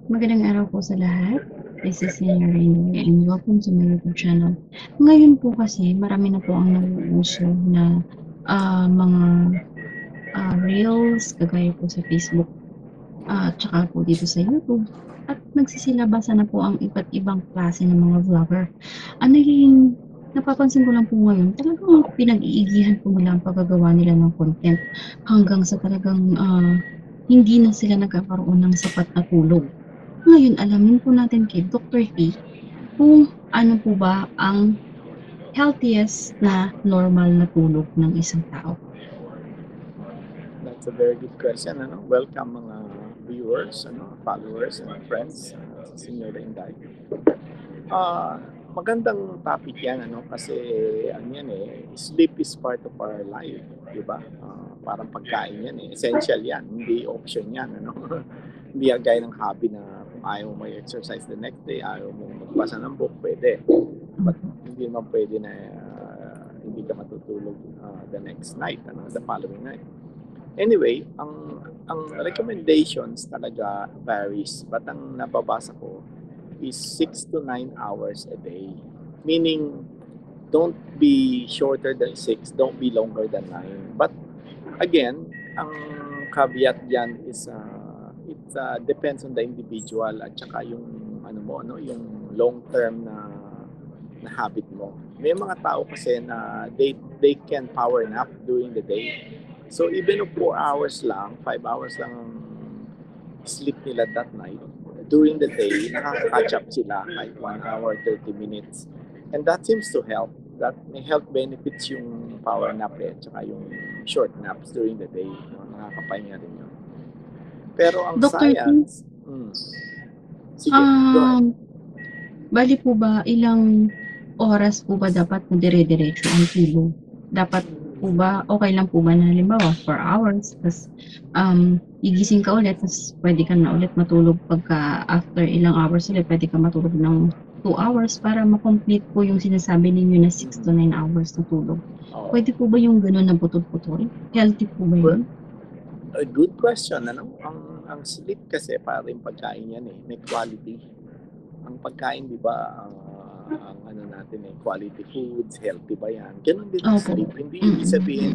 Magandang araw po sa lahat. This is Senior Rainy and welcome to my YouTube channel. Ngayon po kasi marami na po ang nauuso na mga reels kagaya po sa Facebook at saka po dito sa YouTube. At nagsisilabasan na po ang iba't ibang klase ng mga vlogger. Ang naging napapansin ko lang po ngayon, talagang pinag-iigihan po nila ang paggagawa nila ng content hanggang sa talagang hindi na sila nagkakaroon ng sapat na tulog. Ngayon alamin po natin kay Dr. T kung ano po ba ang healthiest na normal na tulog ng isang tao. That's a very good question. Welcome mga viewers, followers, and friends sa Senior Inday. Magandang topic yan, kasi yan sleep is part of our life, di ba? Parang pagkain yan essential yan, hindi option yan, hindi gaya ng hobby na kung ayaw mo exercise the next day, ayaw mo magbasa ng book, pwede. But hindi naman pwede na hindi ka matutulog the next night, the following night. Anyway, ang recommendations talaga varies, but ang nababasa ko is 6 to 9 hours a day. Meaning, don't be shorter than 6, don't be longer than 9. But again, ang caveat diyan is it depends on the individual at saka yung yung long term na habit mo. May mga tao kasi na they can power nap during the day. So even if 4 hours lang, 5 hours lang ang sleep nila that night, during the day, nakaka-catch up sila like 1 hour, 30 minutes. And that seems to help. That may health benefits yung power nap tsaka yung short naps during the day. Nakakapahinga rin yun. Pero ang Dr. T, science, sige, go ahead. bali po ba ilang oras po ba dapat na dire-diretso ang tulog? Dapat po ba, okay lang po ba na halimbawa 4 hours, tas gigising ka ulit, tas pwede ka na ulit matulog pagka after ilang hours ulit, pwede ka matulog ng 2 hours para ma-complete po yung sinasabi ninyo na 6 to 9 hours na tulog. Pwede po ba yung gano'n na putol-putol? Healthy po ba yun? A good question. Ang sleep kasi parang pagkain yan may quality. Ang pagkain, di ba, ang natin quality foods, healthy ba yan? Ganun din ang Opo. sleep. Hindi ibig sabihin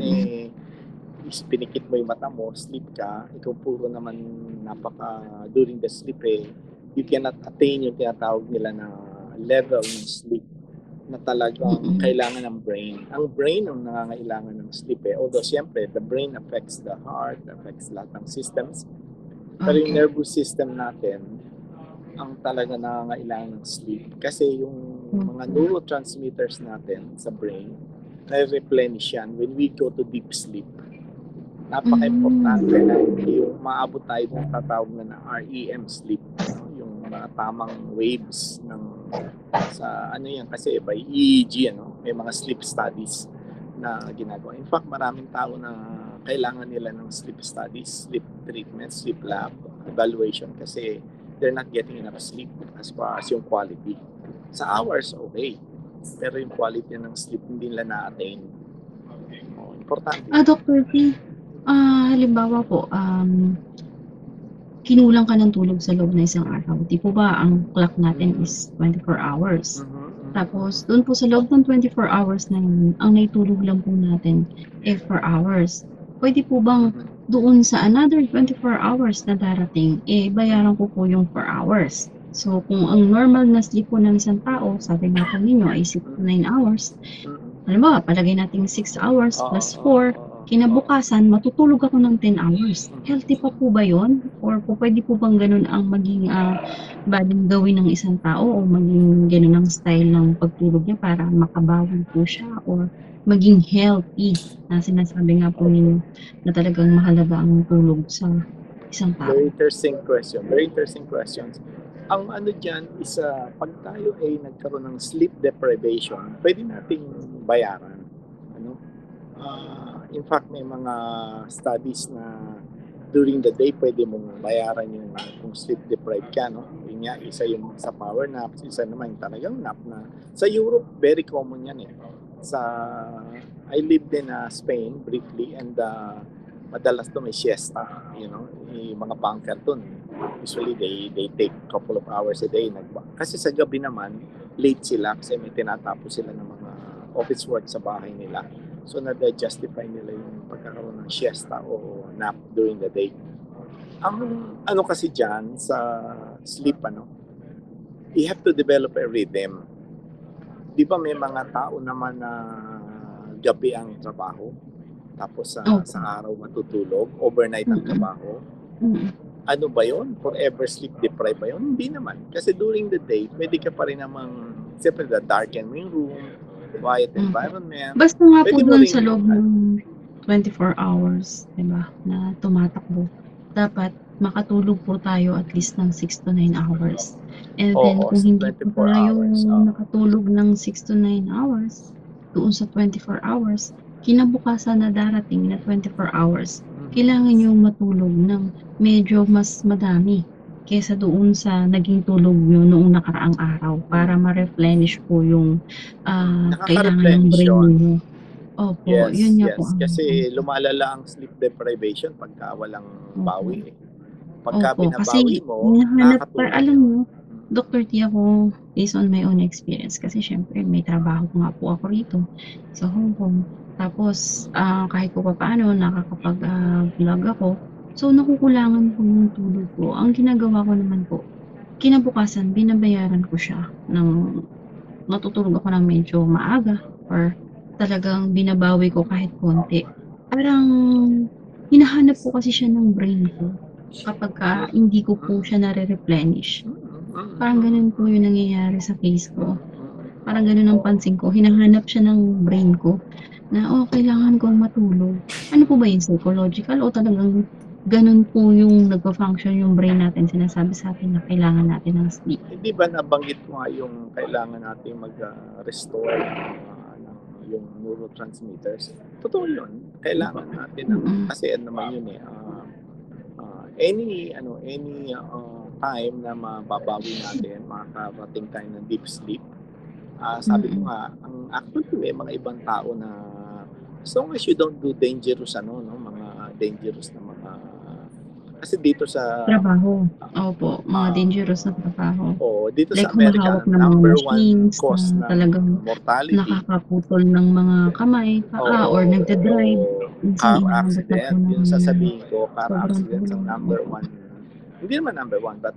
pinikit mo yung mata mo, sleep ka, ikaw puro naman during the sleep you cannot attain yung tinatawag nila na level ng sleep na talagang kailangan ng brain. Ang brain ang nangangailangan ng sleep Although, siyempre, the brain affects the heart, affects lahat ng systems. Pero yung nervous system natin, ang talaga nangangailangan ng sleep. Kasi yung mga neurotransmitters natin sa brain, na-replenish yan when we go to deep sleep. Napaka-importante na yung maabot tayo ng tatawag na REM sleep. Yung mga tamang waves sa yan kasi by EEG may mga sleep studies na ginagawa. In fact, maraming tao na kailangan nila ng sleep studies, sleep treatment, sleep lab evaluation kasi they're not getting enough sleep as far as yung quality. Sa hours, okay. Pero yung quality ng sleep hindi nila na-attain. Importante. Dr. T, halimbawa po, kinulang ka ng tulog sa loob ng isang araw. Di po ba ang clock natin is 24 hours? Tapos, doon po sa loob ng 24 hours na yun, ang naitulog lang po natin 4 hours. Pwede po bang doon sa another 24 hours na darating, bayaran ko po yung 4 hours. So, kung ang normal na sleep po ng isang tao, sabi nga po ninyo ay 6 to 9 hours, halimbawa, palagay natin 6 hours plus 4, kinabukasan, matutulog ako ng 10 hours. Healthy pa po ba yun? Or po pwede po bang ganun ang maging baling gawin ng isang tao o maging ganun ang style ng pagtulog niya para makabawi po siya or maging healthy na sinasabi nga po ninyo na talagang mahalaga ang tulog sa isang tao? Very interesting question. Very interesting questions. Ang dyan is pag tayo ay nagkaroon ng sleep deprivation, pwede nating bayaran. In fact, may mga studies na during the day pwede mong bayaran yung kung sleep deprived ka. Yun nga, isa yung sa power naps, isa naman yung talagang nap na. Sa Europe, very common yan I lived in Spain briefly and madalas to may siesta, yung mga bunker dun. Usually they take couple of hours a day. Kasi sa gabi naman, late sila kasi may tinatapos sila ng mga office work sa bahay nila. So na-justify nila yung pagkakaroon ng siesta o nap during the day. Ang ano kasi dyan sa sleep, you have to develop a rhythm. Di ba may mga tao naman na gabi ang trabaho, tapos sa araw matutulog, overnight ang trabaho? Ano ba yun? Forever sleep deprived ba yun? Hindi naman. Kasi during the day, pwede ka pa rin namang, siyempre, darken mo yung room, quiet environment. Basta nga po Pwede mo dun rin- sa loob ng 24 hours, diba, na tumatakbo, dapat makatulog po tayo at least ng 6 to 9 hours. And then, Oo, kung hindi po 24 tayo hours, nakatulog ng 6 to 9 hours, doon sa 24 hours, kinabukasan na darating na 24 hours, kailangan nyo matulog ng medyo mas madami kesa doon sa naging tulog nyo noong nakaraang araw para ma-replenish po yung kailangan ng Nakaka-replenish brain yun. nyo. Opo, Yes, yun nga po yes. ang Kasi lumalala ang sleep deprivation pagka walang bawi. Pagka Opo, kasi binabawi mo, hinahanap nakakatulong alam yun. mo, Dr. T, ako based on my own experience kasi syempre may trabaho nga po ako rito sa Hong Kong. Tapos kahit po paano nakakapag-vlog ako, so nakukulangan po yung tulog ko. Ang ginagawa ko naman po, kinabukasan binabayaran ko siya ng natutulog ako ng medyo maaga or talagang binabawi ko kahit konti. Parang hinahanap po kasi siya ng brain ko kapag hindi ko po siya nare-replenish. Parang ganun po yung nangyayari sa case ko. Parang ganun ang pansin ko. Hinahanap siya ng brain ko na kailangan kong matulog. Ano po ba yun? Psychological o talagang ganun po yung nagpa-function yung brain natin, sinasabi sa atin na kailangan natin ng sleep? Hindi ba nabanggit mo nga yung kailangan natin mag-restore yung neurotransmitters? Totoo yun. Kailangan natin kasi ano naman yun any time na mababawi natin, makakarating tayo ng deep sleep. Sabi ko nga, actually may mga ibang tao na as long as you don't do dangerous mga dangerous na mga kasi dito sa trabaho. Opo, mga dangerous na trabaho. Dito Like sa Amerika, humahawak ng mga number machines one cause na ng talagang mortality, nakakaputol ng mga kamay, paa, or nagdadrive. car Minsan inaabot na po accident, ng yung sasabihin ko, car sobrang accidents ang tulog. number one. Hindi naman number one, but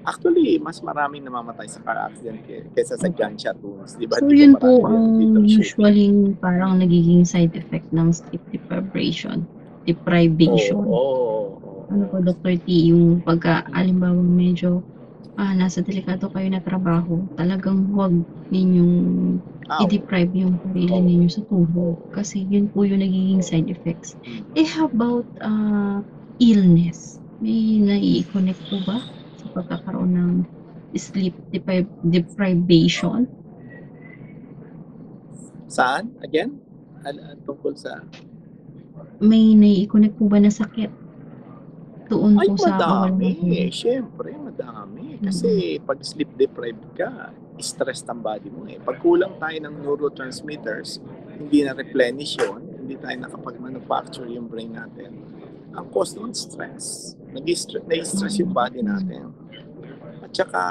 actually, mas maraming namamatay sa car accident kaysa sa gunshot wounds. Di ba? So, Di yun ba po marami ang dito shooting? usually parang nagiging side effect ng sleep deprivation. Ano po, Dr. T, yung alimbawa medyo nasa delikado kayo na trabaho, talagang huwag ninyong i-deprive yung sarili ninyo sa tulog kasi yun po yung nagiging side effects. How about illness? May nai-connect po ba sa pagkakaroon ng sleep deprivation? Saan? Again? Tungkol sa? May nai-connect po ba na sakit doon po sa kawalan ng tulog? Madami. Siyempre, madami. Kasi pag sleep deprived ka, stressed ang body mo Pag kulang tayo ng neurotransmitters, hindi na replenish yun, hindi tayo nakapag-manufacture yung brain natin. Ang cause nun, stress. Na-stress yung body natin. At saka,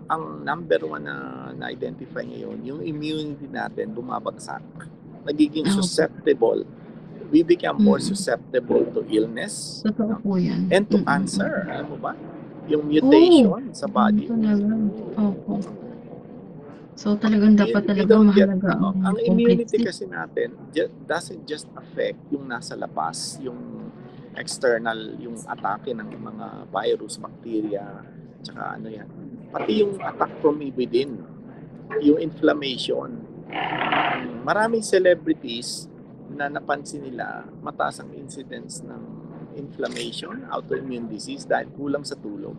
ang number one na na-identify ngayon, yung immunity natin bumabagsak. Nagiging susceptible. We become more susceptible to illness. Totoo po yan. And to cancer. Alam mo ba? Yung mutation sa body. Opo. So talagang dapat mahalaga ang immunity kasi natin doesn't just affect yung nasa labas, yung external, yung atake ng mga virus, bacteria, tsaka pati yung attack from within, yung inflammation. Maraming celebrities na napansin nila mataas ang incidence ng inflammation, autoimmune disease dahil kulang sa tulog.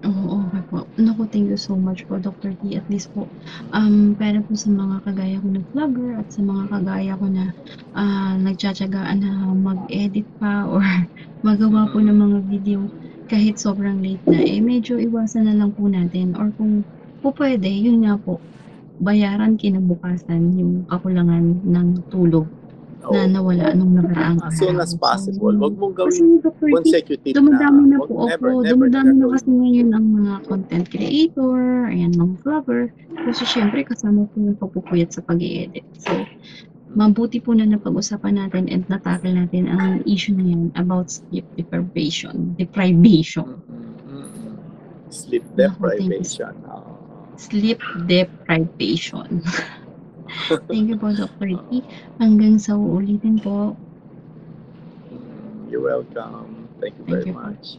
Oo, okay po. Naku, thank you so much po, Dr. T. At least po, para po sa mga kagaya ko na vlogger at sa mga kagaya ko na nagtsatsagaan na mag-edit pa or magawa po ng mga video kahit sobrang late na, medyo iwasan na lang po natin or kung po pwede, yun nga po, bayaran kinabukasan yung kakulangan ng tulog na Oo. nawala nung nakaraang As soon araw. as possible. Wag mong Kasi gawing Dr. T, consecutive na, dumadami na wag, po never, ako, never na dumadami na gagawin kasi mo. ngayon ang mga content creator, ayan, mga vlogger. Kasi syempre kasama po yung pagpupuyat sa pag-i-edit. So, mabuti po na napag-usapan natin and natakil natin ang issue na yan about sleep deprivation. Sleep Naku, thank you. deprivation. Sleep deprivation. Thank you po, Dr. T. Hanggang sa uulitin po. You're welcome. Thank you Thank very you po. much.